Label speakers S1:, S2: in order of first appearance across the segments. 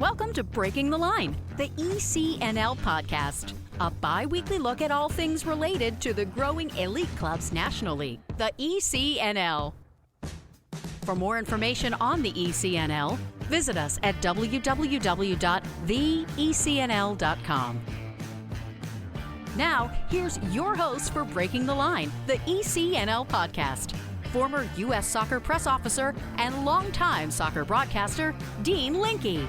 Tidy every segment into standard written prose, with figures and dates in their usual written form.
S1: Welcome to Breaking the Line, the ECNL Podcast, a bi-weekly look at all things related to the growing elite clubs nationally, the ECNL. For more information on the ECNL, visit us at www.theecnl.com. Now, here's your host for Breaking the Line, the ECNL Podcast, former U.S. Soccer press officer and longtime soccer broadcaster, Dean Linke.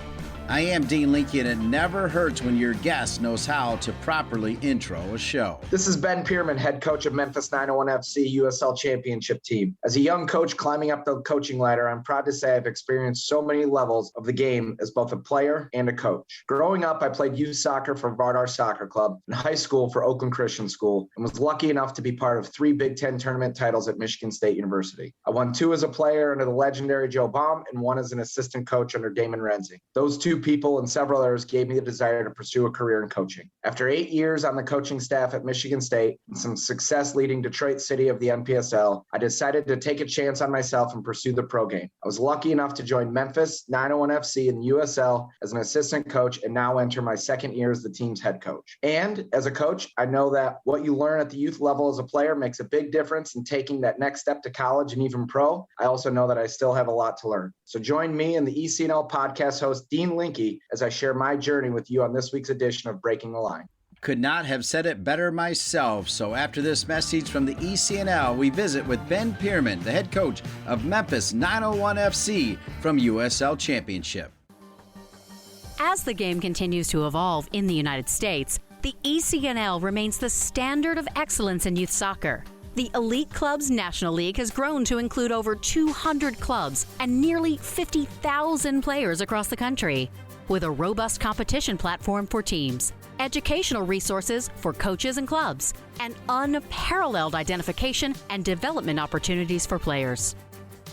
S2: I am Dean Linke, and it never hurts when your guest knows how to properly intro a show.
S3: This is Ben Pirmann, head coach of Memphis 901 FC USL Championship team. As a young coach climbing up the coaching ladder, I'm proud to say I've experienced so many levels of the game as both a player and a coach. Growing up, I played youth soccer for Vardar Soccer Club, in high school for Oakland Christian School, and was lucky enough to be part of 3 Big Ten tournament titles at Michigan State University. I won 2 as a player under the legendary Joe Baum and 1 as an assistant coach under Damon Renzing. Those 2 people and several others gave me the desire to pursue a career in coaching. After 8 years on the coaching staff at Michigan State and some success leading Detroit City of the NPSL, I decided to take a chance on myself and pursue the pro game. I was lucky enough to join Memphis 901 FC in the USL as an assistant coach and now enter my 2nd year as the team's head coach. And as a coach, I know that what you learn at the youth level as a player makes a big difference in taking that next step to college and even pro. I also know that I still have a lot to learn. So join me and the ECNL podcast host, Dean Linke, as I share my journey with you on this week's edition of Breaking the Line.
S2: Could not have said it better myself. So after this message from the ECNL, we visit with Ben Pirmann, the head coach of Memphis 901 FC from USL Championship.
S1: As the game continues to evolve in the United States, the ECNL remains the standard of excellence in youth soccer. The Elite Clubs National League has grown to include over 200 clubs and nearly 50,000 players across the country. With a robust competition platform for teams, educational resources for coaches and clubs, and unparalleled identification and development opportunities for players.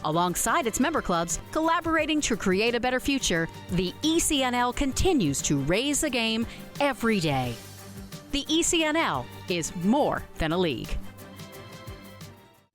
S1: Alongside its member clubs, collaborating to create a better future, the ECNL continues to raise the game every day. The ECNL is more than a league.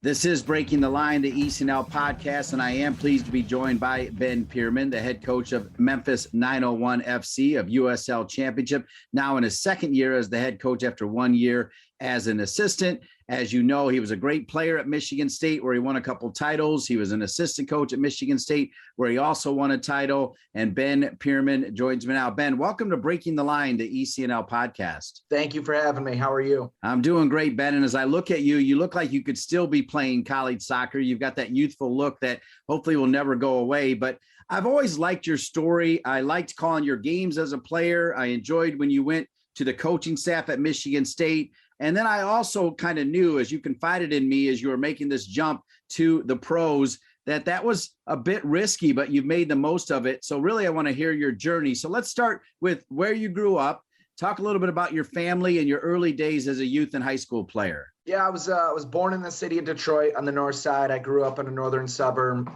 S2: This is Breaking the Line, the ECNL Podcast, and I am pleased to be joined by Ben Pirmann, the head coach of Memphis 901 FC of USL Championship, now in his 2nd year as the head coach after 1 year as an assistant. As you know, he was a great player at Michigan State where he won a couple titles. He was an assistant coach at Michigan State where he also won a title. And Ben Pirmann joins me now. Ben, welcome to Breaking the Line, the ECNL Podcast.
S3: Thank you for having me. How are you?
S2: I'm doing great, Ben. And as I look at you, you look like you could still be playing college soccer. You've got that youthful look that hopefully will never go away. But I've always liked your story. I liked calling your games as a player. I enjoyed when you went to the coaching staff at Michigan State. And then I also kind of knew, as you confided in me, as you were making this jump to the pros, that was a bit risky, but you've made the most of it. So really, I want to hear your journey. So let's start with where you grew up. Talk a little bit about your family and your early days as a youth and high school player.
S3: Yeah, I was born in the city of Detroit on the north side. I grew up in a northern suburb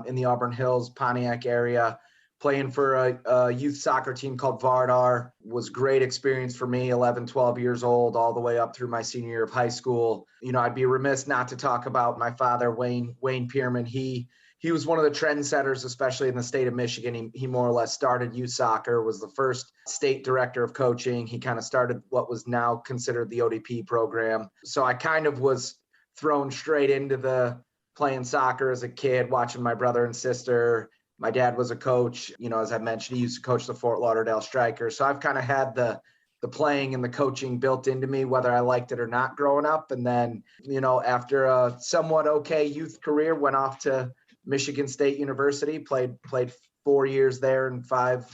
S3: in the Auburn Hills, Pontiac area. Playing for a youth soccer team called Vardar was great experience for me, 11, 12 years old, all the way up through my senior year of high school. You know, I'd be remiss not to talk about my father, Wayne Pirmann. He was one of the trendsetters, especially in the state of Michigan. He more or less started youth soccer, was the first state director of coaching. He kind of started what was now considered the ODP program. So I kind of was thrown straight into the playing soccer as a kid, watching my brother and sister. My dad was a coach, you know, as I mentioned, he used to coach the Fort Lauderdale Strikers. So I've kind of had the playing and the coaching built into me, whether I liked it or not growing up. And then, you know, after a somewhat okay youth career, went off to Michigan State University, played 4 years there and five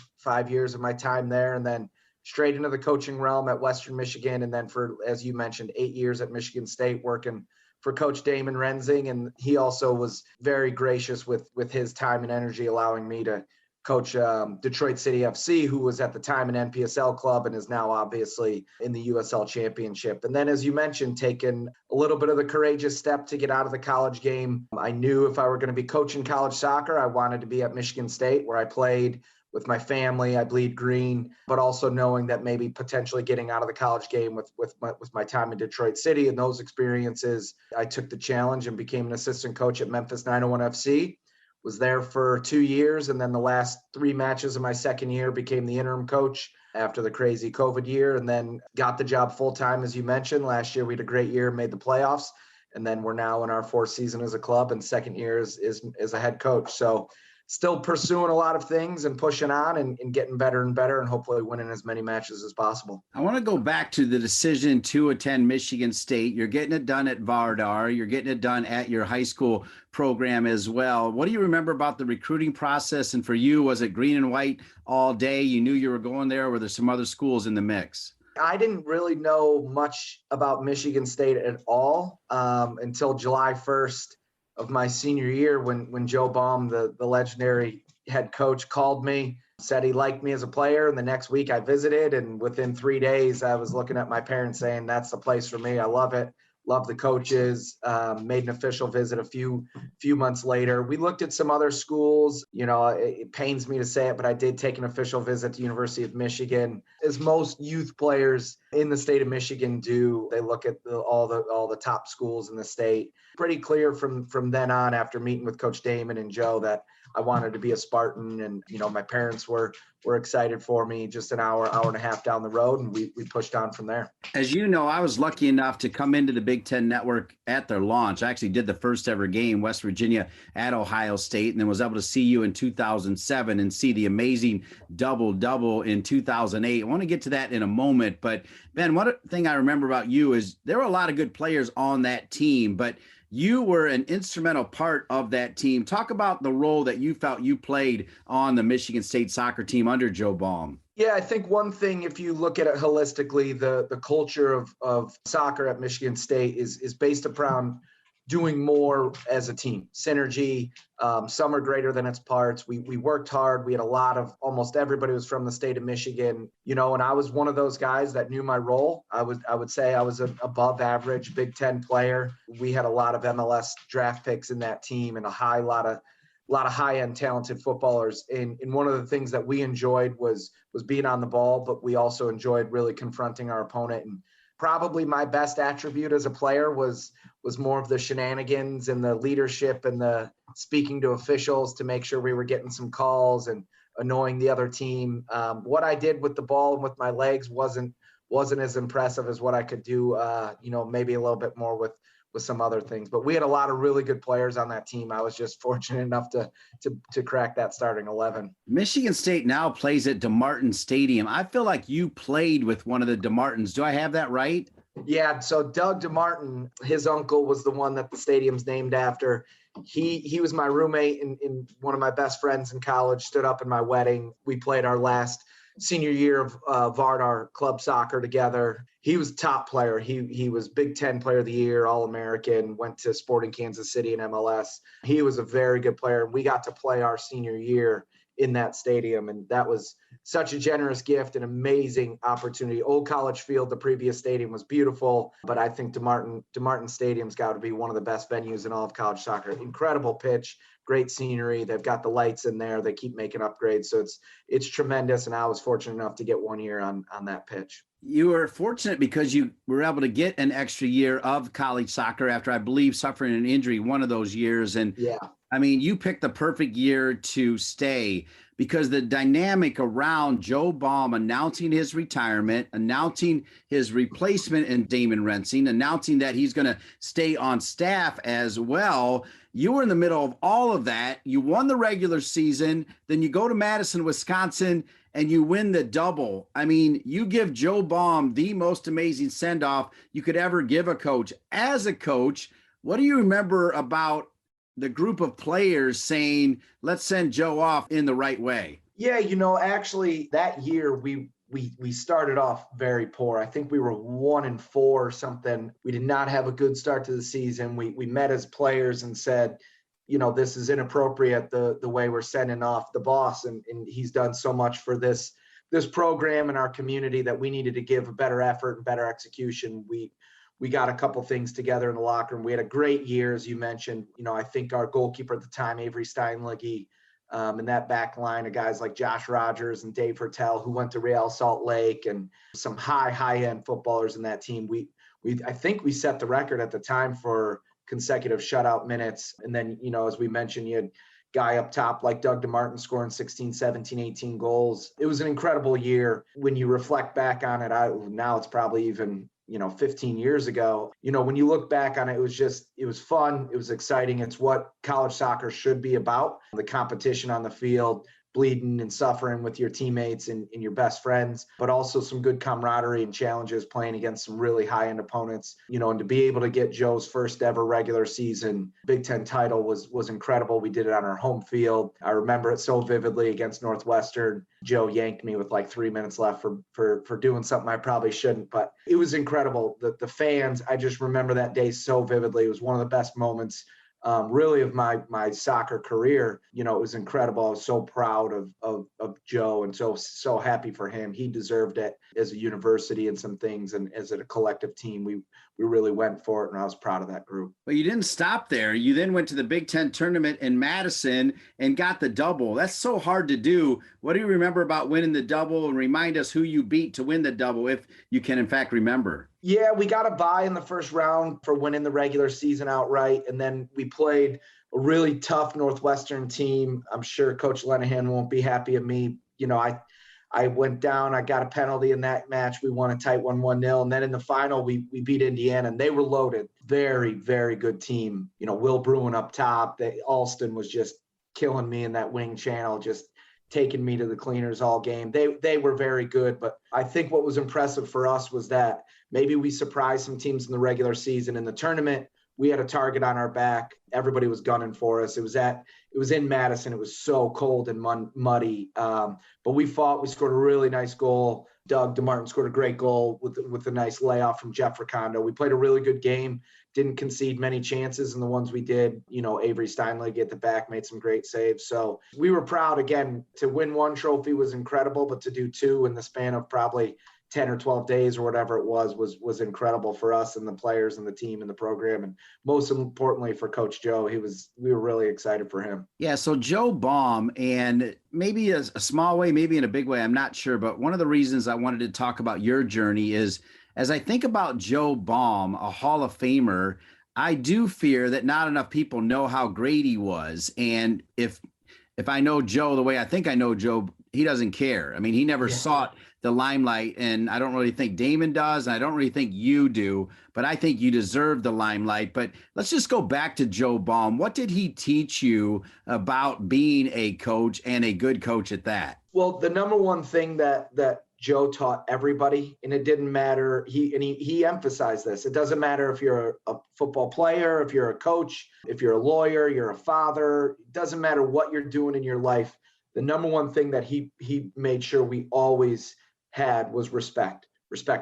S3: years of my time there. And then straight into the coaching realm at Western Michigan. And then for, as you mentioned, 8 years at Michigan State working for Coach Damon Renzing, and he also was very gracious with his time and energy, allowing me to coach Detroit City FC, who was at the time an NPSL club and is now obviously in the USL Championship. And then, as you mentioned, taking a little bit of the courageous step to get out of the college game. I knew if I were going to be coaching college soccer, I wanted to be at Michigan State, where I played with my family. I bleed green, but also knowing that maybe potentially getting out of the college game with my time in Detroit City and those experiences, I took the challenge and became an assistant coach at Memphis 901 FC, was there for 2 years. And then the last 3 matches of my second year became the interim coach after the crazy COVID year, and then got the job full time. As you mentioned, last year we had a great year, made the playoffs. And then we're now in our 4th season as a club, and second year is a head coach. So still pursuing a lot of things and pushing on and getting better and better, and hopefully winning as many matches as possible.
S2: I want to go back to the decision to attend Michigan State. You're getting it done at Vardar. You're getting it done at your high school program as well. What do you remember about the recruiting process? And for you, was it green and white all day? You knew you were going there, or were there some other schools in the mix?
S3: I didn't really know much about Michigan State at all until July 1st of my senior year when Joe Baum, the legendary head coach, called me, said he liked me as a player. And the next week I visited, and within 3 days I was looking at my parents saying, that's the place for me. I love it. Love the coaches. Made an official visit a few months later. We looked at some other schools. You know, it pains me to say it, but I did take an official visit to University of Michigan. As most youth players in the state of Michigan do, they look at all the top schools in the state. Pretty clear from then on, after meeting with Coach Damon and Joe, that I wanted to be a Spartan. And, you know, my parents were excited for me. Just an hour and a half down the road, and we pushed on from there.
S2: As you know, I was lucky enough to come into the Big Ten Network at their launch. I actually did the first ever game, West Virginia at Ohio State, and then was able to see you in 2007 and see the amazing double-double in 2008. I want to get to that in a moment, but Ben, one thing I remember about you is there were a lot of good players on that team, but you were an instrumental part of that team. Talk about the role that you felt you played on the Michigan State soccer team under Joe Baum.
S3: Yeah, I think one thing, if you look at it holistically, the culture of soccer at Michigan State is based around doing more as a team. Synergy, some are greater than its parts. We worked hard. We had almost everybody was from the state of Michigan, you know, and I was one of those guys that knew my role. I would say I was an above average Big Ten player. We had a lot of MLS draft picks in that team, and a lot of high-end talented footballers. And one of the things that we enjoyed was being on the ball, but we also enjoyed really confronting our opponent. And probably my best attribute as a player was more of the shenanigans and the leadership and the speaking to officials to make sure we were getting some calls and annoying the other team. What I did with the ball and with my legs wasn't as impressive as what I could do, maybe a little bit more with some other things. But we had a lot of really good players on that team. I was just fortunate enough to crack that starting 11.
S2: Michigan State now plays at DeMartin Stadium. I feel like you played with one of the DeMartins. Do I have that right?
S3: Yeah, so Doug DeMartin, his uncle was the one that the stadium's named after. He was my roommate and one of my best friends in college, stood up in my wedding. We played our last senior year of Vardar club soccer together. He was a top player. He was Big Ten Player of the Year, All-American, went to Sporting Kansas City in MLS. He was a very good player. We got to play our senior year in that stadium, and that was such a generous gift, an amazing opportunity. Old College Field, the previous stadium, was beautiful, but I think DeMartin Stadium's got to be one of the best venues in all of college soccer. Incredible pitch, great scenery. They've got the lights in there. They keep making upgrades, so it's tremendous. And I was fortunate enough to get 1 year on that pitch.
S2: You were fortunate because you were able to get an extra year of college soccer after, I believe, suffering an injury one of those years. And
S3: yeah,
S2: I mean, you picked the perfect year to stay because the dynamic around Joe Baum announcing his retirement, announcing his replacement in Damon Rensing, announcing that he's going to stay on staff as well. You were in the middle of all of that. You won the regular season. Then you go to Madison, Wisconsin, and you win the double. I mean, you give Joe Baum the most amazing send-off you could ever give a coach. As a coach, what do you remember about the group of players saying, let's send Joe off in the right way?
S3: Yeah, actually that year we started off very poor. I think we were 1-4 or something. We did not have a good start to the season. We met as players and said, this is inappropriate, the way we're sending off the boss. And he's done so much for this program and our community that we needed to give a better effort and better execution. We got a couple things together in the locker room. We had a great year, as you mentioned. I think our goalkeeper at the time, Avery Steinlige, and that back line of guys like Josh Rogers and Dave Hertel, who went to Real Salt Lake, and some high-end footballers in that team. I think we set the record at the time for consecutive shutout minutes. And then, as we mentioned, you had guy up top like Doug DeMartin scoring 16, 17, 18 goals. It was an incredible year. When you reflect back on it, now it's probably even 15 years ago. When you look back on it, it was fun. It was exciting. It's what college soccer should be about. The competition on the field, bleeding and suffering with your teammates and your best friends, but also some good camaraderie and challenges playing against some really high-end opponents, and to be able to get Joe's first ever regular season Big Ten title was incredible. We did it on our home field. I remember it so vividly against Northwestern. Joe yanked me with like 3 minutes left for doing something I probably shouldn't, but it was incredible. The fans, I just remember that day so vividly. It was one of the best moments really of my soccer career. It was incredible. I was so proud of Joe and so happy for him. He deserved it as a university and some things, and as a collective team, we really went for it, and I was proud of that group.
S2: But you didn't stop there. You then went to the Big Ten tournament in Madison and got the double. That's so hard to do. What do you remember about winning the double, and remind us who you beat to win the double, if you can in fact remember?
S3: Yeah, we got a bye in the first round for winning the regular season outright. And then we played a really tough Northwestern team. I'm sure Coach Lenahan won't be happy at me. I went down, I got a penalty in that match. We won a tight 1-0. And then in the final, we beat Indiana, and they were loaded. Very, very good team. Will Bruin up top. Alston was just killing me in that wing channel, just taking me to the cleaners all game. They were very good. But I think what was impressive for us was that maybe we surprised some teams in the regular season. In the tournament, we had a target on our back. Everybody was gunning for us. It was in Madison. It was so cold and muddy. But we fought. We scored a really nice goal. Doug DeMartin scored a great goal with a nice layoff from Jeff Recondo. We played a really good game. Didn't concede many chances, and the ones we did, Avery Steinleg at the back made some great saves. So we were proud. Again, to win one trophy was incredible, but to do two in the span of probably 10 or 12 days or whatever it was incredible for us and the players and the team and the program. And most importantly for Coach Joe, we were really excited for him.
S2: Yeah. So Joe Baum, and maybe a small way, maybe in a big way, I'm not sure. But one of the reasons I wanted to talk about your journey is, as I think about Joe Baum, a Hall of Famer, I do fear that not enough people know how great he was. And if I know Joe the way I think I know Joe, he doesn't care. I mean, he never sought the limelight, and I don't really think Damon does, and I don't really think you do, but I think you deserve the limelight. But let's just go back to Joe Baum. What did he teach you about being a coach, and a good coach at that?
S3: Well, the number one thing that Joe taught everybody, and it didn't matter, he emphasized this. It doesn't matter if you're a football player, if you're a coach, if you're a lawyer, you're a father, it doesn't matter what you're doing in your life. The number one thing that he made sure we always had was respect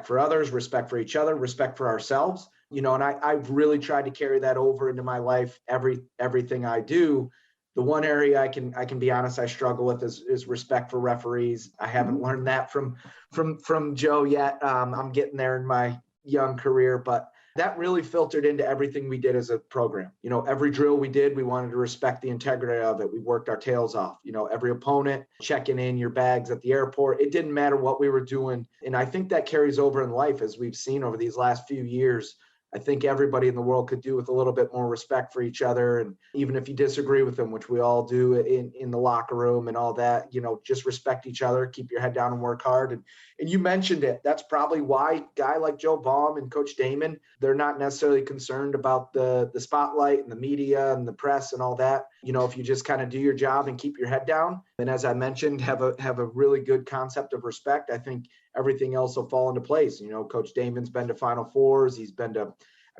S3: for others, respect for each other, respect for ourselves, and I've really tried to carry that over into my life. Everything I do. The one area I can be honest, I struggle with is respect for referees. I haven't learned that from Joe yet. I'm getting there in my young career, but that really filtered into everything we did as a program. Every drill we did, we wanted to respect the integrity of it. We worked our tails off. Every opponent, checking in your bags at the airport. It didn't matter what we were doing. And I think that carries over in life, as we've seen over these last few years. I think everybody in the world could do with a little bit more respect for each other. And even if you disagree with them, which we all do in the locker room and all that, just respect each other, keep your head down and work hard. And you mentioned it. That's probably why a guy like Joe Baum and Coach Damon, they're not necessarily concerned about the spotlight and the media and the press and all that. If you just kind of do your job and keep your head down, and as I mentioned, have a really good concept of respect, I think everything else will fall into place. Coach Damon's been to Final Fours. He's been to,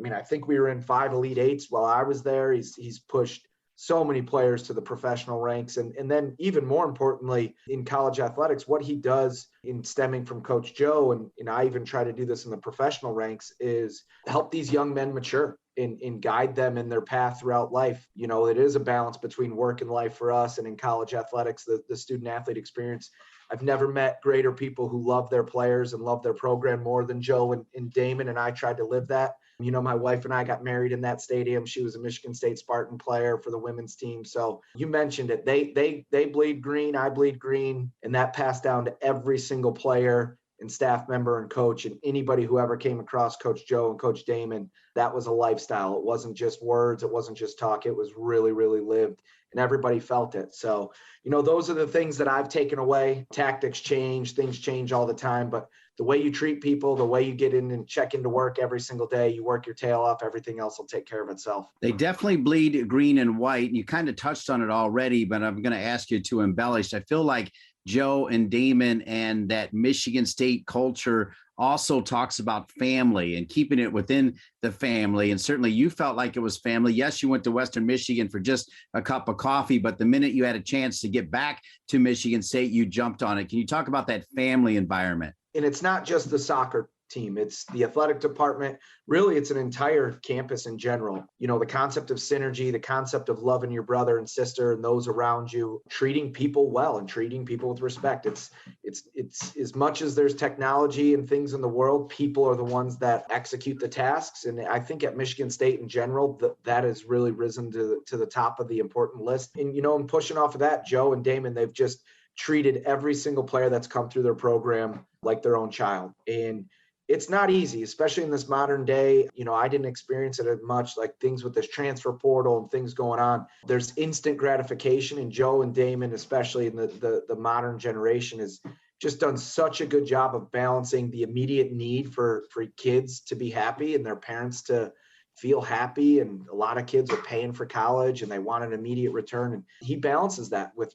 S3: I think we were in 5 Elite Eights while I was there. He's pushed so many players to the professional ranks. And then even more importantly, in college athletics, what he does in stemming from Coach Joe, and I even try to do this in the professional ranks, is help these young men mature and guide them in their path throughout life. It is a balance between work and life for us. And in college athletics, the student athlete experience, I've never met greater people who love their players and love their program more than Joe and Damon. And I tried to live that. My wife and I got married in that stadium. She was a Michigan State Spartan player for the women's team. So you mentioned it. They bleed green. I bleed green. And that passed down to every single player and staff member and coach, and anybody who ever came across Coach Joe and Coach Damon. That was a lifestyle. It wasn't just words. It wasn't just talk. It was really, really lived. and everybody felt it. So, those are the things that I've taken away. Tactics change, things change all the time, but the way you treat people, the way you get in and check into work every single day, you work your tail off, everything else will take care of itself.
S2: They definitely bleed green and white. You kind of touched on it already, but I'm going to ask you to embellish. I feel like Joe and Damon and that Michigan State culture also talks about family and keeping it within the family. And certainly you felt like it was family. Yes, you went to Western Michigan for just a cup of coffee, but the minute you had a chance to get back to Michigan State, you jumped on it. Can you talk about that family environment?
S3: And it's not just the soccer team, it's the athletic department. Really, it's an entire campus in general. The concept of synergy, the concept of loving your brother and sister and those around you, treating people well and treating people with respect. It's as much as there's technology and things in the world, people are the ones that execute the tasks. And I think at Michigan State in general, that has really risen to the top of the important list. And, and pushing off of that, Joe and Damon, they've just treated every single player that's come through their program like their own child. And it's not easy, especially in this modern day. I didn't experience it as much, like things with this transfer portal and things going on. There's instant gratification, and Joe and Damon, especially in the modern generation, has just done such a good job of balancing the immediate need for kids to be happy and their parents to feel happy. And a lot of kids are paying for college and they want an immediate return. And he balances that with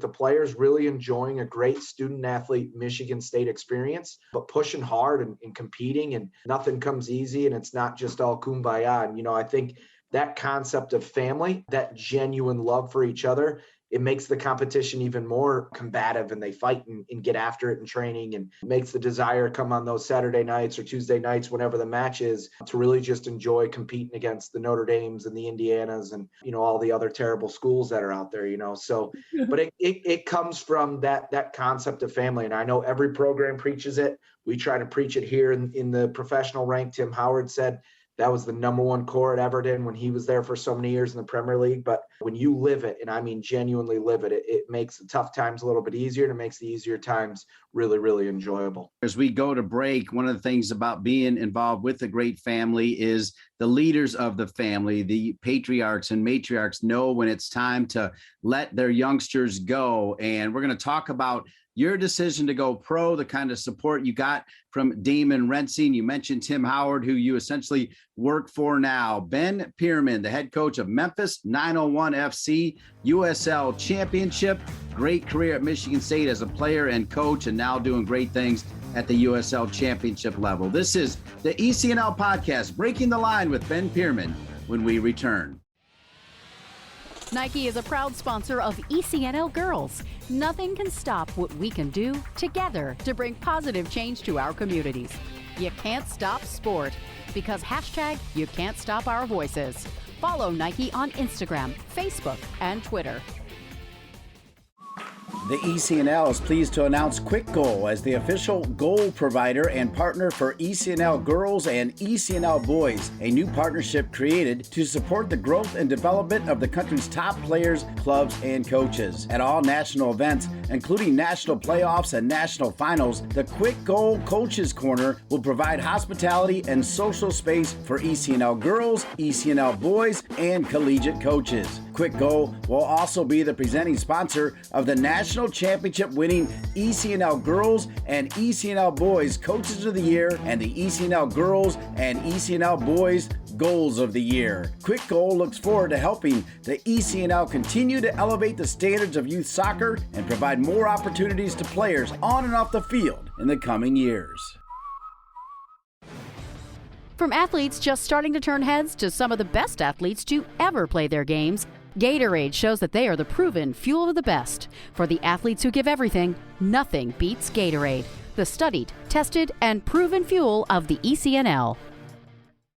S3: the players really enjoying a great student athlete Michigan State experience, but pushing hard and competing, and nothing comes easy. And it's not just all kumbaya. And, I think that concept of family, that genuine love for each other, it makes the competition even more combative, and they fight and get after it in training, and makes the desire come on those Saturday nights or Tuesday nights, whenever the match is, to really just enjoy competing against the Notre Dames and the Indianas and, all the other terrible schools that are out there, So, but it comes from that concept of family. And I know every program preaches it. We try to preach it here in the professional rank. Tim Howard said that was the number one core at Everton when he was there for so many years in the Premier League. But when you live it, and I mean genuinely live it, it makes the tough times a little bit easier, and it makes the easier times really, really enjoyable.
S2: As we go to break, one of the things about being involved with a great family is the leaders of the family, the patriarchs and matriarchs, know when it's time to let their youngsters go. And we're going to talk about your decision to go pro, the kind of support you got from Damon Rensing. You mentioned Tim Howard, who you essentially work for now. Ben Pirmann, the head coach of Memphis, 901 FC, USL Championship, great career at Michigan State as a player and coach, and now doing great things at the USL Championship level. This is the ECNL Podcast, Breaking the Line with Ben Pirmann, when we return.
S1: Nike is a proud sponsor of ECNL Girls. Nothing can stop what we can do together to bring positive change to our communities. You can't stop sport, because #you can't stop our voices. Follow Nike on Instagram, Facebook, and Twitter.
S2: The ECNL is pleased to announce Quick Goal as the official goal provider and partner for ECNL Girls and ECNL Boys, a new partnership created to support the growth and development of the country's top players, clubs, and coaches. At all national events, including national playoffs and national finals, the Quick Goal Coaches Corner will provide hospitality and social space for ECNL Girls, ECNL Boys, and collegiate coaches. Quick Goal will also be the presenting sponsor of the National Championship winning ECNL Girls and ECNL Boys Coaches of the Year and the ECNL Girls and ECNL Boys Goals of the Year. Quick Goal looks forward to helping the ECNL continue to elevate the standards of youth soccer and provide more opportunities to players on and off the field in the coming years.
S1: From athletes just starting to turn heads to some of the best athletes to ever play their games, Gatorade shows that they are the proven fuel of the best. For the athletes who give everything, nothing beats Gatorade, the studied, tested, and proven fuel of the ECNL.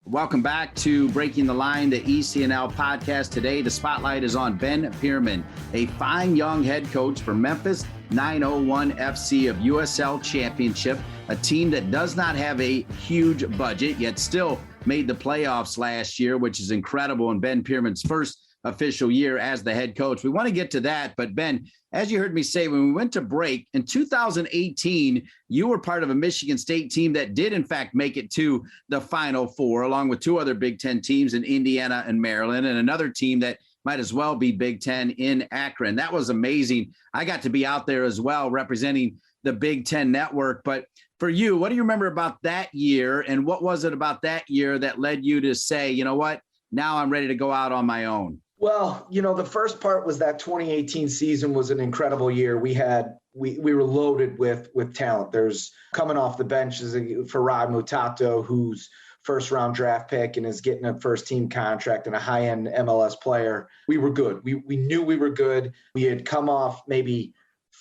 S2: Welcome back to Breaking the Line, the ECNL podcast. Today, the spotlight is on Ben Pirmann, a fine young head coach for Memphis 901 FC of USL Championship, a team that does not have a huge budget, yet still made the playoffs last year, which is incredible in Ben Pirmann's first official year as the head coach. We want to get to that, but Ben, as you heard me say, when we went to break in 2018, you were part of a Michigan State team that did in fact make it to the Final Four, along with two other Big Ten teams in Indiana and Maryland, and another team that might as well be Big Ten in Akron. That was amazing. I got to be out there as well representing the Big Ten network. But for you, what do you remember about that year? And what was it about that year that led you to say, you know what, now I'm ready to go out on my own?
S3: Well, the first part was that 2018 season was an incredible year. We were loaded with talent. There's coming off the bench is Farad Mutato, who's first round draft pick and is getting a first team contract and a high end MLS player. We were good. We knew we were good. We had come off maybe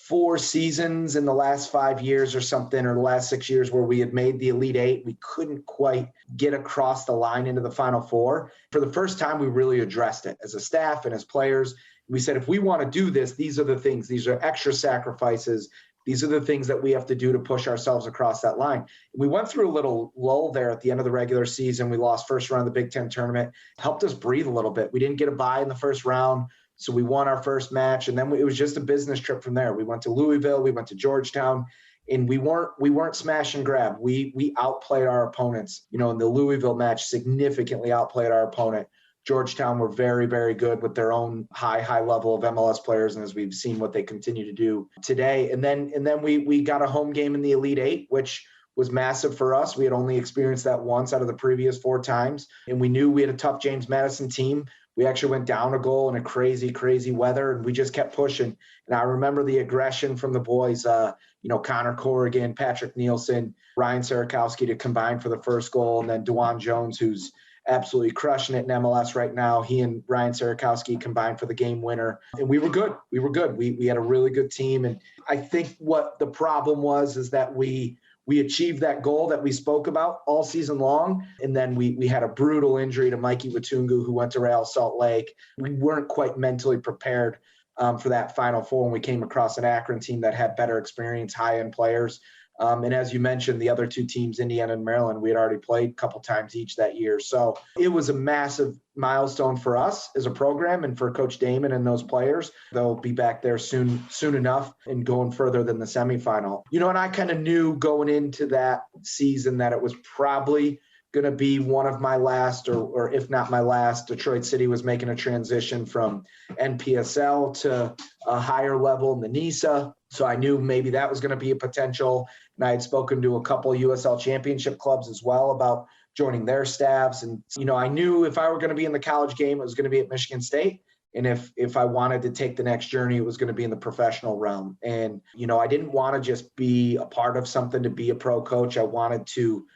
S3: 4 seasons in the last 5 years or something, or the last 6 years where we had made the Elite Eight. We couldn't quite get across the line into the Final Four. For the first time, we really addressed it as a staff and as players. We said, if we want to do this, these are the things. These are extra sacrifices. These are the things that we have to do to push ourselves across that line. We went through a little lull there at the end of the regular season. We lost first round of the Big Ten tournament. Helped us breathe a little bit. We didn't get a bye in the first round. So we won our first match, and then it was just a business trip from there. We went to Louisville, we went to Georgetown, and we weren't smash and grab. We outplayed our opponents. In the Louisville match, significantly outplayed our opponent. Georgetown were very, very good with their own high level of MLS players, and as we've seen what they continue to do today. And then we got a home game in the Elite Eight, which was massive for us. We had only experienced that once out of the previous 4 times, and we knew we had a tough James Madison team. We actually went down a goal in a crazy, crazy weather, and we just kept pushing. And I remember the aggression from the boys, Connor Corrigan, Patrick Nielsen, Ryan Sarakowski to combine for the first goal, and then DeJuan Jones, who's absolutely crushing it in MLS right now. He and Ryan Sarakowski combined for the game winner. And we were good. We had a really good team. And I think what the problem was is that we achieved that goal that we spoke about all season long. And then we had a brutal injury to Mikey Watungu, who went to Real Salt Lake. We weren't quite mentally prepared for that Final Four when we came across an Akron team that had better experience, high-end players. And as you mentioned, the other 2 teams, Indiana and Maryland, we had already played a couple times each that year. So it was a massive milestone for us as a program and for Coach Damon and those players. They'll be back there soon enough and going further than the semifinal. And I kind of knew going into that season that it was probably going to be one of my last, or if not my last. Detroit City was making a transition from NPSL to a higher level in the NISA. So I knew maybe that was going to be a potential. And I had spoken to a couple of USL Championship clubs as well about joining their staffs. And, I knew if I were going to be in the college game, it was going to be at Michigan State. And if I wanted to take the next journey, it was going to be in the professional realm. And, I didn't want to just be a part of something to be a pro coach. I wanted to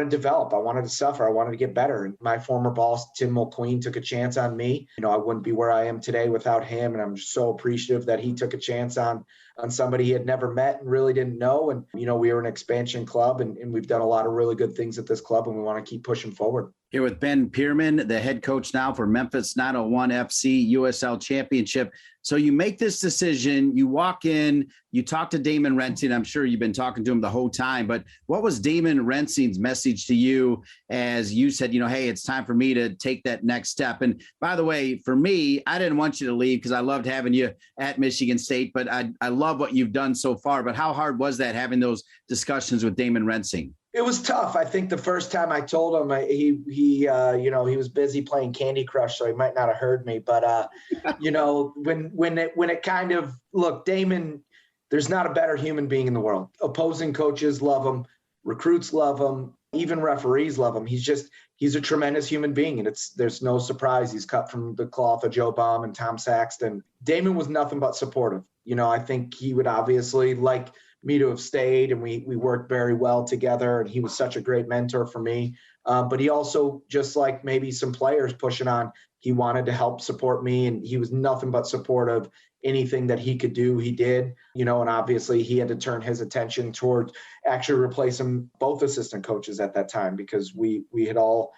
S3: develop. I wanted to suffer. I wanted to get better. And my former boss, Tim Mulqueen, took a chance on me. I wouldn't be where I am today without him. And I'm just so appreciative that he took a chance on somebody he had never met and really didn't know. And, we were an expansion club and we've done a lot of really good things at this club, and we want to keep pushing forward.
S2: Here with Ben Pirmann, the head coach now for Memphis 901 FC USL Championship. So you make this decision, you walk in, you talk to Damon Rensing. I'm sure you've been talking to him the whole time, but what was Damon Rensing's message to you as you said, hey, it's time for me to take that next step? And by the way, for me, I didn't want you to leave because I loved having you at Michigan State, but I love what you've done so far. But how hard was that, having those discussions with Damon Rensing?
S3: It was tough. I think the first time I told him, he was busy playing Candy Crush, so he might not have heard me. But when it kind of, look, Damon, there's not a better human being in the world. Opposing coaches love him, recruits love him, even referees love him. He's a tremendous human being, and there's no surprise he's cut from the cloth of Joe Baum and Tom Saxton. Damon was nothing but supportive. I think he would obviously like me to have stayed, and we worked very well together, and he was such a great mentor for me. But he also, just like maybe some players pushing on, he wanted to help support me, and he was nothing but supportive. Anything that he could do, he did, and obviously he had to turn his attention toward actually replacing both assistant coaches at that time, because we had all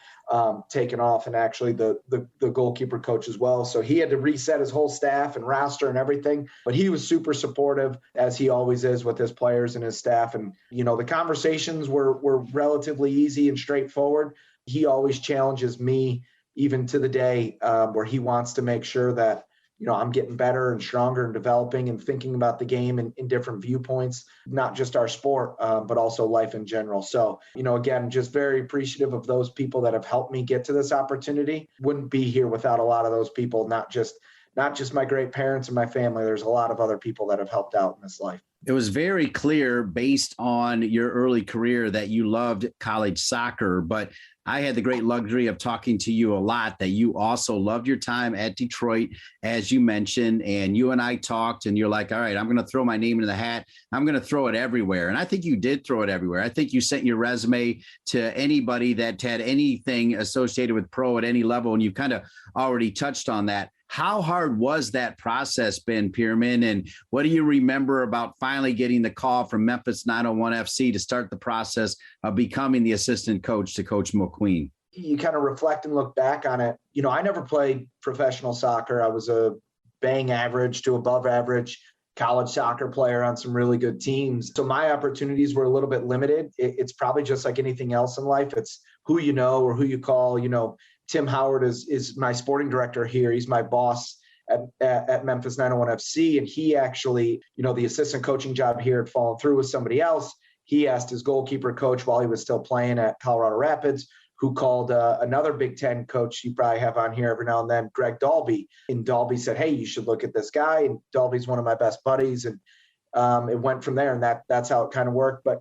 S3: taken off, and actually the goalkeeper coach as well. So he had to reset his whole staff and roster and everything, but he was super supportive, as he always is with his players and his staff. And, the conversations were relatively easy and straightforward. He always challenges me, even to the day, where he wants to make sure that, I'm getting better and stronger and developing and thinking about the game in different viewpoints, not just our sport, but also life in general. So, again, just very appreciative of those people that have helped me get to this opportunity. Wouldn't be here without a lot of those people, not just my great parents and my family. There's a lot of other people that have helped out in this life.
S2: It was very clear based on your early career that you loved college soccer, but I had the great luxury of talking to you a lot, that you also loved your time at Detroit, as you mentioned, and you and I talked and you're like, all right, I'm going to throw my name into the hat. I'm going to throw it everywhere. And I think you did throw it everywhere. I think you sent your resume to anybody that had anything associated with pro at any level. And you kind of already touched on that. How hard was that process, Ben Pirmann? And what do you remember about finally getting the call from Memphis 901 FC to start the process of becoming the assistant coach to Coach McQueen?
S3: You kind of reflect and look back on it. I never played professional soccer. I was a bang average to above average college soccer player on some really good teams. So my opportunities were a little bit limited. It's probably just like anything else in life. It's who you know or who you call. Tim Howard is my sporting director here. He's my boss at Memphis 901 FC. And he actually, the assistant coaching job here had fallen through with somebody else. He asked his goalkeeper coach while he was still playing at Colorado Rapids, who called another Big Ten coach you probably have on here every now and then, Greg Dalby. And Dalby said, hey, you should look at this guy. And Dalby's one of my best buddies. And it went from there. And that's how it kind of worked. But,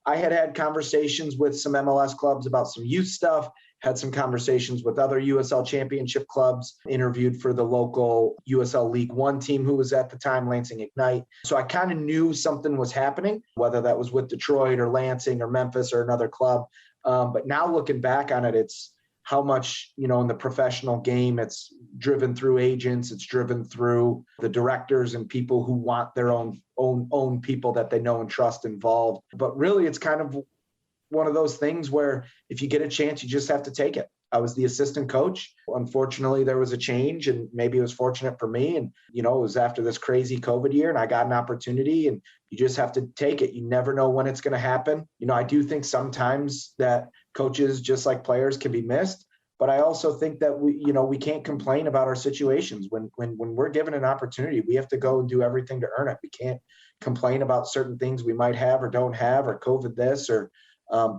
S3: I had conversations with some MLS clubs about some youth stuff, had some conversations with other USL Championship clubs, interviewed for the local USL League One team who was at the time Lansing Ignite. So I kind of knew something was happening, whether that was with Detroit or Lansing or Memphis or another club. But now looking back on it, it's how much, in the professional game, it's driven through agents, it's driven through the directors and people who want their own people that they know and trust involved. But really, it's kind of one of those things where if you get a chance, you just have to take it. I was the assistant coach. Unfortunately, there was a change, and maybe it was fortunate for me. And, it was after this crazy COVID year and I got an opportunity, and you just have to take it. You never know when it's going to happen. I do think sometimes that coaches, just like players, can be missed. But I also think that we can't complain about our situations. When we're given an opportunity, we have to go and do everything to earn it. We can't complain about certain things we might have or don't have, or COVID this, or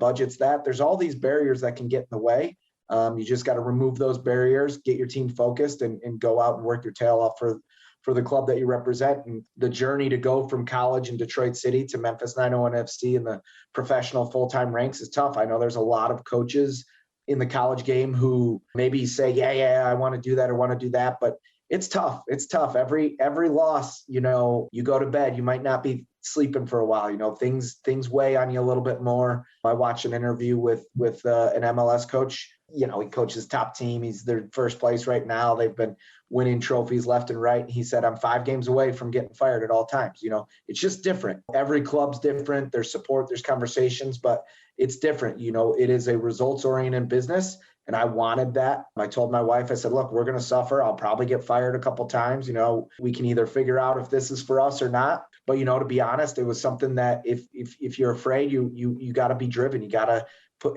S3: budgets that. There's all these barriers that can get in the way. You just got to remove those barriers, get your team focused, and go out and work your tail off for the club that you represent. And the journey to go from college in Detroit City to Memphis 901 FC in the professional full-time ranks is tough. I know there's a lot of coaches in the college game who maybe say, yeah, I want to do that or want to do that, but it's tough. It's tough. Every loss, you go to bed, you might not be sleeping for a while. Things weigh on you a little bit more. I watched an interview with an MLS coach. He coaches top team. He's their first place right now. They've been winning trophies left and right. He said, I'm 5 games away from getting fired at all times. It's just different. Every club's different. There's support, there's conversations, but it's different. It is a results-oriented business. And I wanted that. I told my wife, I said, look, we're going to suffer. I'll probably get fired a couple times. We can either figure out if this is for us or not. But, to be honest, it was something that if you're afraid, you got to be driven. You got to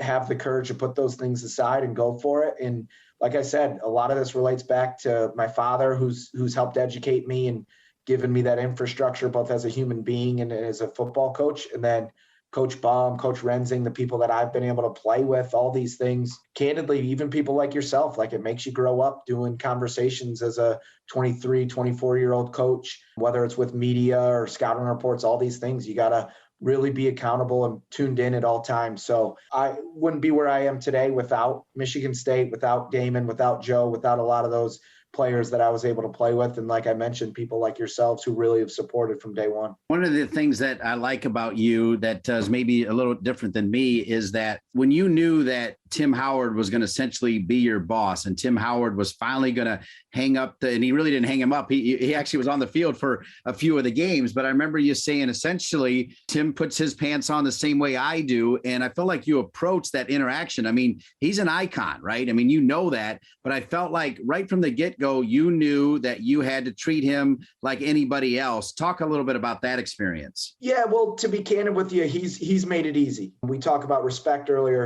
S3: have the courage to put those things aside and go for it. And like I said, a lot of this relates back to my father, who's helped educate me and given me that infrastructure, both as a human being and as a football coach. And then Coach Baum, Coach Renzing, the people that I've been able to play with, all these things, candidly, even people like yourself, like it makes you grow up doing conversations as a 23, 24-year-old coach, whether it's with media or scouting reports, all these things, you got to really be accountable and tuned in at all times. So I wouldn't be where I am today without Michigan State, without Damon, without Joe, without a lot of those players that I was able to play with. And like I mentioned, people like yourselves who really have supported from day one.
S2: One of the things that I like about you that is maybe a little different than me is that when you knew that Tim Howard was going to essentially be your boss, and Tim Howard was finally going to hang up and he really didn't hang him up. He actually was on the field for a few of the games, but I remember you saying essentially Tim puts his pants on the same way I do. And I felt like you approached that interaction. I mean, he's an icon, right? I mean, that, but I felt like right from the get-go, you knew that you had to treat him like anybody else. Talk a little bit about that experience.
S3: Yeah, well, to be candid with you, he's made it easy. We talk about respect earlier.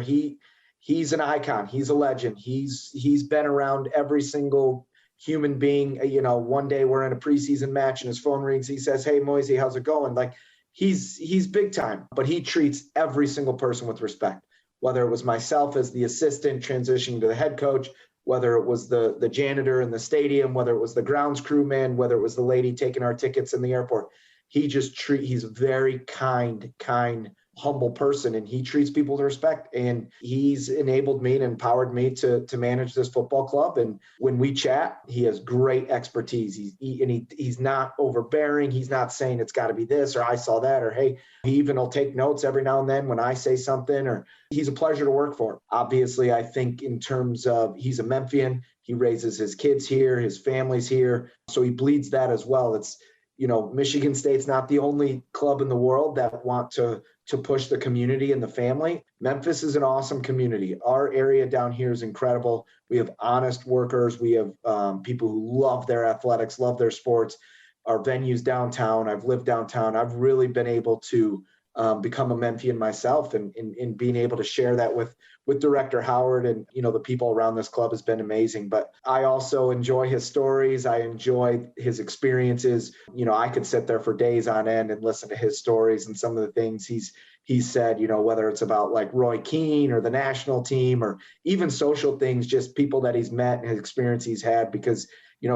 S3: He's an icon. He's a legend. He's been around every single human being. One day we're in a preseason match and his phone rings. He says, "Hey, Moisey, how's it going?" Like, he's big time, but he treats every single person with respect, whether it was myself as the assistant transitioning to the head coach, whether it was the janitor in the stadium, whether it was the grounds crewman, whether it was the lady taking our tickets in the airport. He's a very kind, humble person, and he treats people with respect, and he's enabled me and empowered me to manage this football club. And when we chat, he has great expertise. He's not overbearing. He's not saying it's got to be this or I saw that, or hey, he even will take notes every now and then when I say something, or he's a pleasure to work for. Obviously, I think in terms of, he's a Memphian, he raises his kids here, his family's here, so he bleeds that as well. It's, Michigan State's not the only club in the world that want to push the community and the family. Memphis is an awesome community. Our area down here is incredible. We have honest workers. We have people who love their athletics, love their sports. Our venues downtown. I've lived downtown. I've really been able to become a Memphian myself, and being able to share that with Director Howard and, the people around this club has been amazing. But I also enjoy his stories. I enjoy his experiences. I could sit there for days on end and listen to his stories and some of the things he's said, whether it's about like Roy Keane or the national team, or even social things, just people that he's met and his experience he's had, because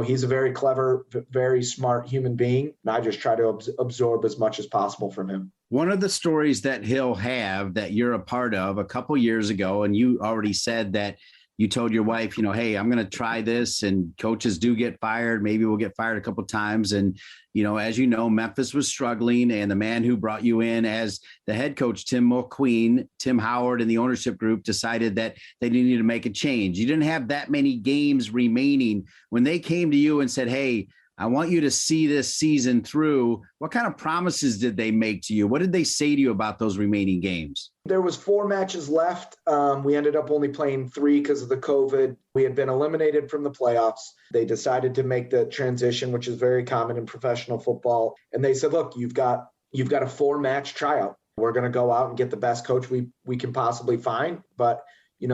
S3: he's a very clever, very smart human being, and I just try to absorb as much as possible from him.
S2: One of the stories that he'll have that you're a part of a couple years ago, and you already said that you told your wife, hey, I'm going to try this, and coaches do get fired. Maybe we'll get fired a couple of times. And, as you know, Memphis was struggling, and the man who brought you in as the head coach, Tim Howard, and the ownership group decided that they needed to make a change. You didn't have that many games remaining. When they came to you and said, hey, I want you to see this season through, what kind of promises did they make to you? What did they say to you about those remaining games?
S3: There was 4 matches left. We ended up only playing 3 because of the COVID. We had been eliminated from the playoffs. They decided to make the transition, which is very common in professional football. And they said, look, you've got a 4-match tryout. We're going to go out and get the best coach we can possibly find. But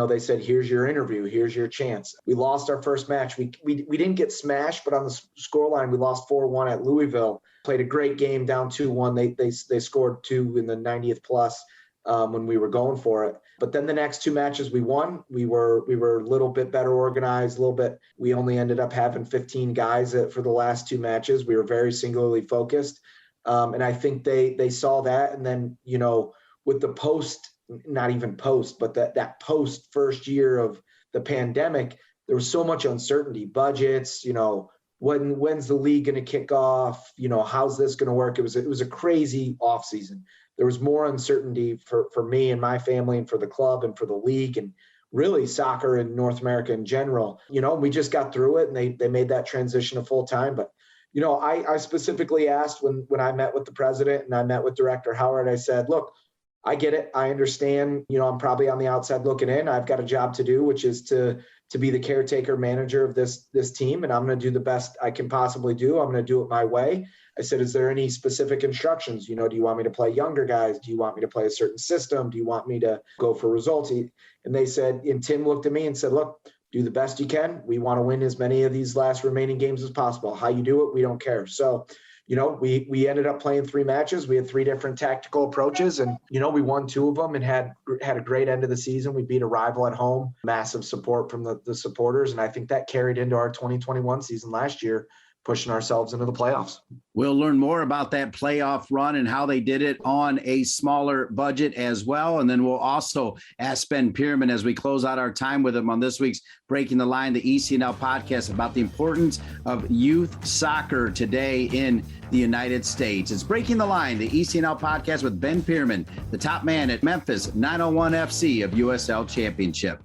S3: they said, here's your interview. Here's your chance. We lost our first match. We didn't get smashed, but on the scoreline, we lost 4-1 at Louisville. Played a great game, down 2-1. They scored 2 in the 90th plus when we were going for it. But then the next 2 matches we won. We were a little bit better organized, a little bit. We only ended up having 15 guys for the last 2 matches. We were very singularly focused. And I think they saw that. And then, with the not even post, but that post first year of the pandemic, there was so much uncertainty, budgets, when's the league going to kick off? How's this going to work? It was a crazy off season. There was more uncertainty for me and my family, and for the club, and for the league, and really soccer in North America in general. We just got through it, and they made that transition to full time. But, I specifically asked when I met with the president and I met with Director Howard, I said, look, I get it. I understand, I'm probably on the outside looking in. I've got a job to do, which is to be the caretaker manager of this team. And I'm going to do the best I can possibly do. I'm going to do it my way. I said, is there any specific instructions? Do you want me to play younger guys? Do you want me to play a certain system? Do you want me to go for results? And they said, and Tim looked at me and said, look, do the best you can. We want to win as many of these last remaining games as possible. How you do it, we don't care. So, we ended up playing 3 matches. We had 3 different tactical approaches, and, we won 2 of them and had a great end of the season. We beat a rival at home, massive support from the supporters. And I think that carried into our 2021 season last year, pushing ourselves into the playoffs.
S2: We'll learn more about that playoff run and how they did it on a smaller budget as well. And then we'll also ask Ben Pirmann, as we close out our time with him on this week's Breaking the Line, the ECNL podcast, about the importance of youth soccer today in the United States. It's Breaking the Line, the ECNL podcast with Ben Pirmann, the top man at Memphis 901 FC of USL Championship.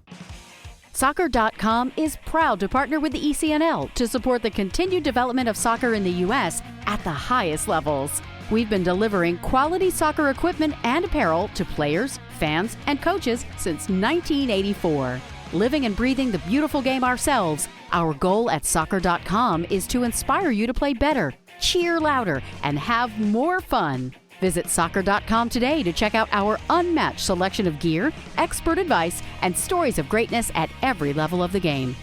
S1: Soccer.com is proud to partner with the ECNL to support the continued development of soccer in the U.S. at the highest levels. We've been delivering quality soccer equipment and apparel to players, fans, and coaches since 1984. Living and breathing the beautiful game ourselves, our goal at Soccer.com is to inspire you to play better, cheer louder, and have more fun. Visit Soccer.com today to check out our unmatched selection of gear, expert advice, and stories of greatness at every level of the game.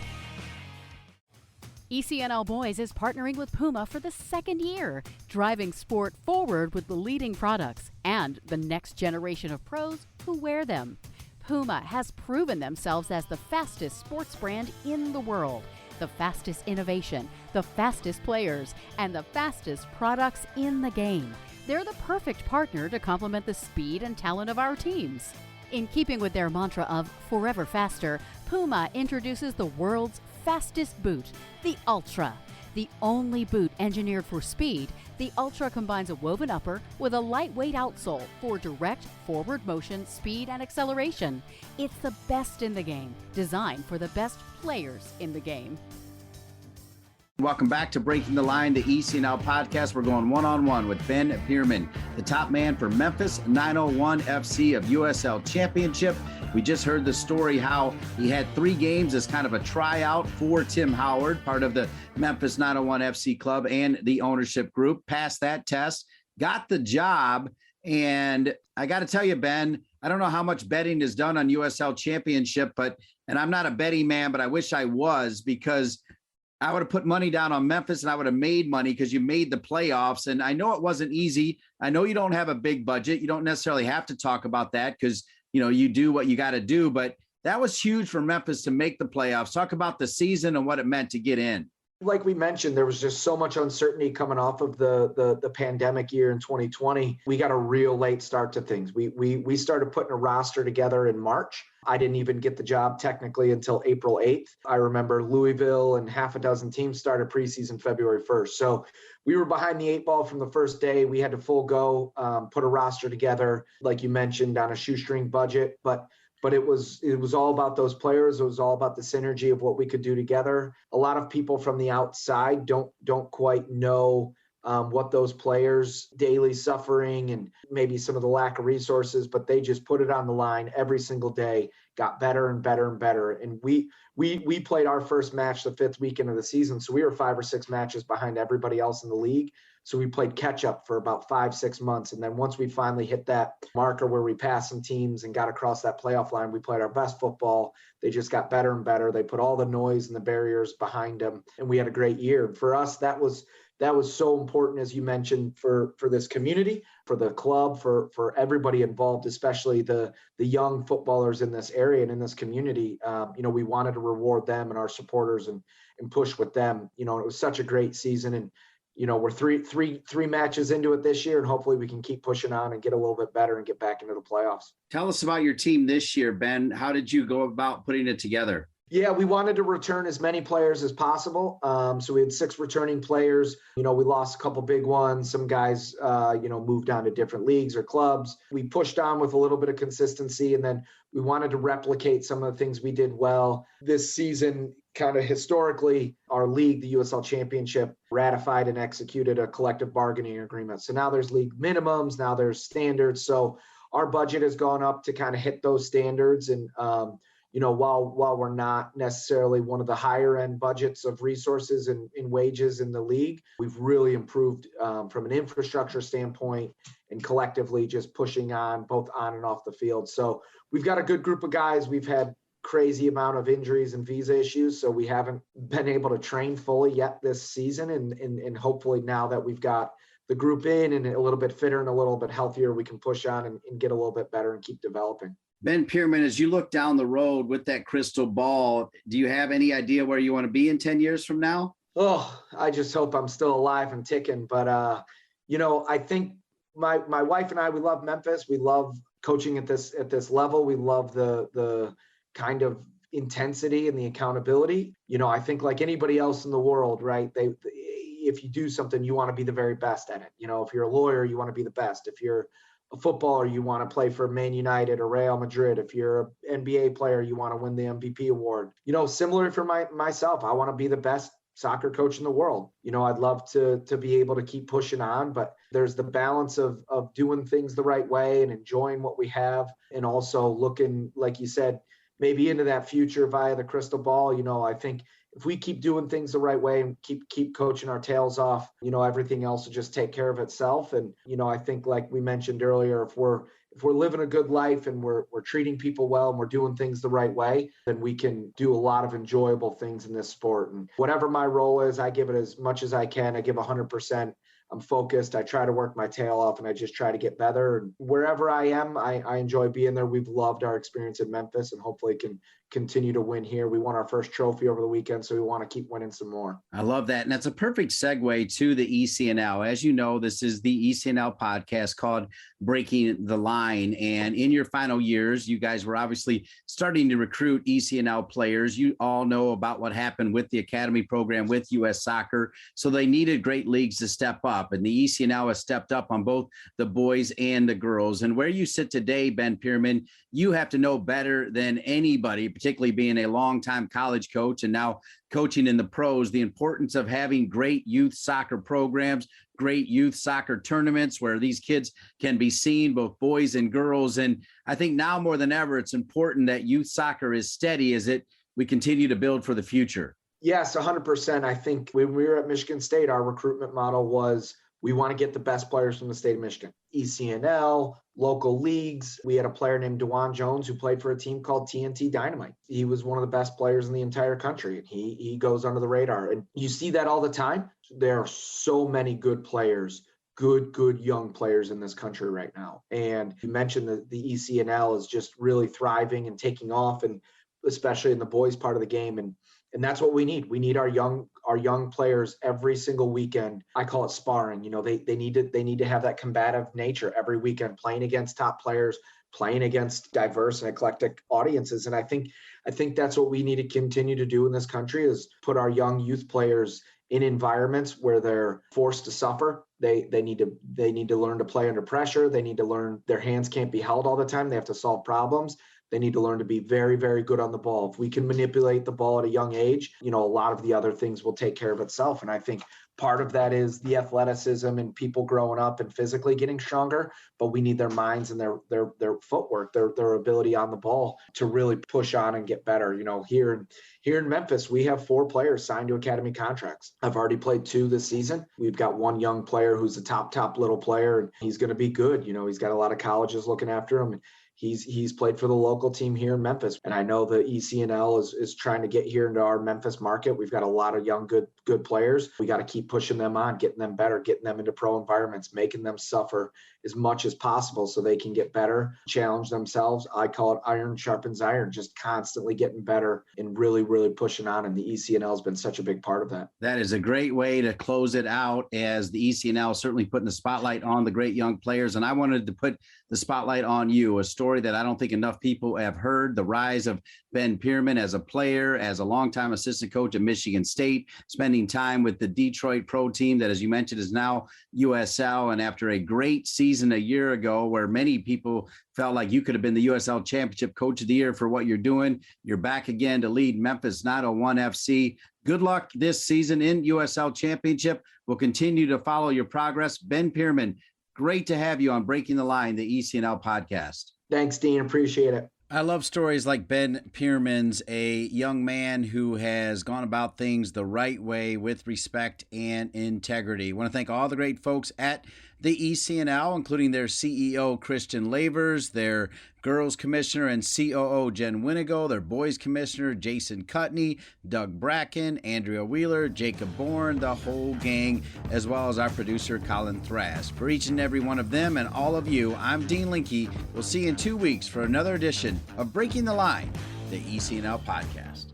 S4: ECNL Boys is partnering with Puma for the second year, driving sport forward with the leading products and the next generation of pros who wear them. Puma has proven themselves as the fastest sports brand in the world, the fastest innovation, the fastest players, and the fastest products in the game. They're the perfect partner to complement the speed and talent of our teams. In keeping with their mantra of forever faster, Puma introduces the world's fastest boot, the Ultra. The only boot engineered for speed, the Ultra combines a woven upper with a lightweight outsole for direct forward motion, speed, and acceleration. It's the best in the game, designed for the best players in the game.
S2: Welcome back to Breaking the Line, the ECNL podcast. We're going one-on-one with Ben Pirmann, the top man for Memphis 901 FC of USL Championship. We just heard the story how he had 3 games as kind of a tryout for Tim Howard, part of the Memphis 901 FC club and the ownership group. Passed that test, got the job. And I got to tell you, Ben, I don't know how much betting is done on USL Championship, and I'm not a betting man, but I wish I was, because I would have put money down on Memphis and I would have made money because you made the playoffs. And I know it wasn't easy. I know you don't have a big budget. You don't necessarily have to talk about that because, you do what you got to do. But that was huge for Memphis to make the playoffs. Talk about the season and what it meant to get in.
S3: Like we mentioned, there was just so much uncertainty coming off of the pandemic year in 2020. We got a real late start to things. We started putting a roster together in March. I didn't even get the job technically until April 8th. I remember Louisville and half a dozen teams started preseason February 1st. So we were behind the 8 ball from the first day. We had to full go, put a roster together, like you mentioned, on a shoestring budget. But it was all about those players. It was all about the synergy of what we could do together. A lot of people from the outside don't quite know what those players' daily suffering and maybe some of the lack of resources, but they just put it on the line every single day, got better and better and better. And we played our first match the 5th weekend of the season, so we were 5 or 6 matches behind everybody else in the league. So we played catch up for about 5-6 months. And then once we finally hit that marker where we passed some teams and got across that playoff line, we played our best football. They just got better and better. They put all the noise and the barriers behind them. And we had a great year. For us, that was so important, as you mentioned, for this community, for the club, for everybody involved, especially the young footballers in this area and in this community. We wanted to reward them and our supporters and push with them. It was such a great season. And we're three matches into it this year, and hopefully we can keep pushing on and get a little bit better and get back into the playoffs.
S2: Tell us about your team this year, Ben. How did you go about putting it together?
S3: Yeah, we wanted to return as many players as possible. So we had 6 returning players. We lost a couple big ones. Some guys, moved on to different leagues or clubs. We pushed on with a little bit of consistency, and then we wanted to replicate some of the things we did well this season. Kind of historically, our league, the USL Championship, ratified and executed a collective bargaining agreement. So now there's league minimums, now there's standards. So our budget has gone up to kind of hit those standards. And, while we're not necessarily one of the higher end budgets of resources and in wages in the league, we've really improved from an infrastructure standpoint and collectively just pushing on both on and off the field. So we've got a good group of guys. We've had crazy amount of injuries and visa issues, so we haven't been able to train fully yet this season, and hopefully now that we've got the group in and a little bit fitter and a little bit healthier, we can push on and get a little bit better and keep developing.
S2: Ben Pirmann, as you look down the road with that crystal ball, do you have any idea where you want to be in 10 years from now?
S3: Oh, I just hope I'm still alive and ticking. But, I think my wife and I, we love Memphis. We love coaching at this level. We love the kind of intensity and the accountability. I think like anybody else in the world, right? If you do something, you want to be the very best at it. If you're a lawyer, you want to be the best. If you're a footballer, you want to play for Man United or Real Madrid. If you're an NBA player, you want to win the MVP award. Similar for myself, I want to be the best soccer coach in the world. I'd love to be able to keep pushing on, but there's the balance of doing things the right way and enjoying what we have, and also looking, like you said, maybe into that future via the crystal ball. I think if we keep doing things the right way and keep coaching our tails off, everything else will just take care of itself. And, I think like we mentioned earlier, if we're living a good life and we're treating people well and we're doing things the right way, then we can do a lot of enjoyable things in this sport. And whatever my role is, I give it as much as I can. I give 100%. I'm focused. I try to work my tail off and I just try to get better. And wherever I am, I enjoy being there. We've loved our experience in Memphis and hopefully can continue to win here. We won our first trophy over the weekend, so we want to keep winning some more.
S2: I love that. And that's a perfect segue to the ECNL. As you know, this is the ECNL podcast called Breaking the Line. And in your final years, you guys were obviously starting to recruit ECNL players. You all know about what happened with the academy program with U.S. Soccer. So they needed great leagues to step up. And the ECNL has stepped up on both the boys and the girls. And where you sit today, Ben Pirmann, you have to know better than anybody, particularly being a longtime college coach and now coaching in the pros, the importance of having great youth soccer programs, great youth soccer tournaments where these kids can be seen, both boys and girls. And I think now more than ever, it's important that youth soccer is steady as we continue to build for the future.
S3: Yes, 100%. I think when we were at Michigan State, our recruitment model was we want to get the best players from the state of Michigan. ECNL, local leagues. We had a player named DeJuan Jones who played for a team called TNT Dynamite. He was one of the best players in the entire country, and he goes under the radar. And you see that all the time. There are so many good players, good young players in this country right now. And you mentioned that the ECNL is just really thriving and taking off, and especially in the boys part of the game. And that's what we need. We need our young players every single weekend. I call it sparring. They need to have that combative nature every weekend, playing against top players, playing against diverse and eclectic audiences. And I think that's what we need to continue to do in this country is put our young youth players in environments where they're forced to suffer. They need to learn to play under pressure. They need to learn their hands can't be held all the time. They have to solve problems. They need to learn to be very, very good on the ball. If we can manipulate the ball at a young age, a lot of the other things will take care of itself. And I think part of that is the athleticism and people growing up and physically getting stronger, but we need their minds and their footwork, their ability on the ball to really push on and get better. Here in Memphis, we have 4 players signed to academy contracts. I've already played 2 this season. We've got 1 young player who's a top little player, and he's going to be good. He's got a lot of colleges looking after him. And he's played for the local team here in Memphis. And I know the ECNL is trying to get here into our Memphis market. We've got a lot of young, good players. We got to keep pushing them on, getting them better, getting them into pro environments, making them suffer as much as possible so they can get better, challenge themselves. I call it iron sharpens iron, just constantly getting better and really, really pushing on. And the ECNL has been such a big part of that.
S2: That is a great way to close it out, as the ECNL certainly putting the spotlight on the great young players. And I wanted to put the spotlight on you, a story that I don't think enough people have heard, the rise of Ben Pirmann as a player, as a longtime assistant coach at Michigan State, spending time with the Detroit pro team that, as you mentioned, is now USL. And after a great season a year ago where many people felt like you could have been the USL Championship Coach of the Year for what you're doing, you're back again to lead Memphis 901 FC. Good luck this season in USL Championship. We'll continue to follow your progress. Ben Pirmann, great to have you on Breaking the Line, the ECNL podcast.
S3: Thanks, Dean. Appreciate it.
S2: I love stories like Ben Pirmann's, a young man who has gone about things the right way with respect and integrity. I want to thank all the great folks at the ECNL, including their CEO, Christian Lavers, their girls commissioner and COO, Jen Winigo, their boys commissioner, Jason Cutney, Doug Bracken, Andrea Wheeler, Jacob Bourne, the whole gang, as well as our producer, Colin Thrass. For each and every one of them and all of you, I'm Dean Linke. We'll see you in 2 weeks for another edition of Breaking the Line, the ECNL podcast.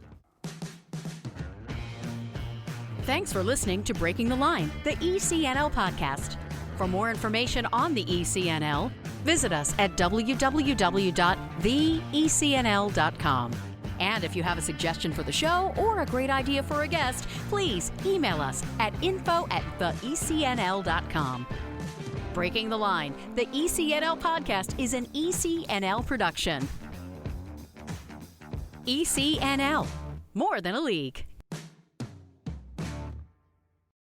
S1: Thanks for listening to Breaking the Line, the ECNL podcast. For more information on the ECNL, visit us at www.theecnl.com. And if you have a suggestion for the show or a great idea for a guest, please email us at info@theecnl.com. Breaking the Line, the ECNL podcast is an ECNL production. ECNL, more than a league.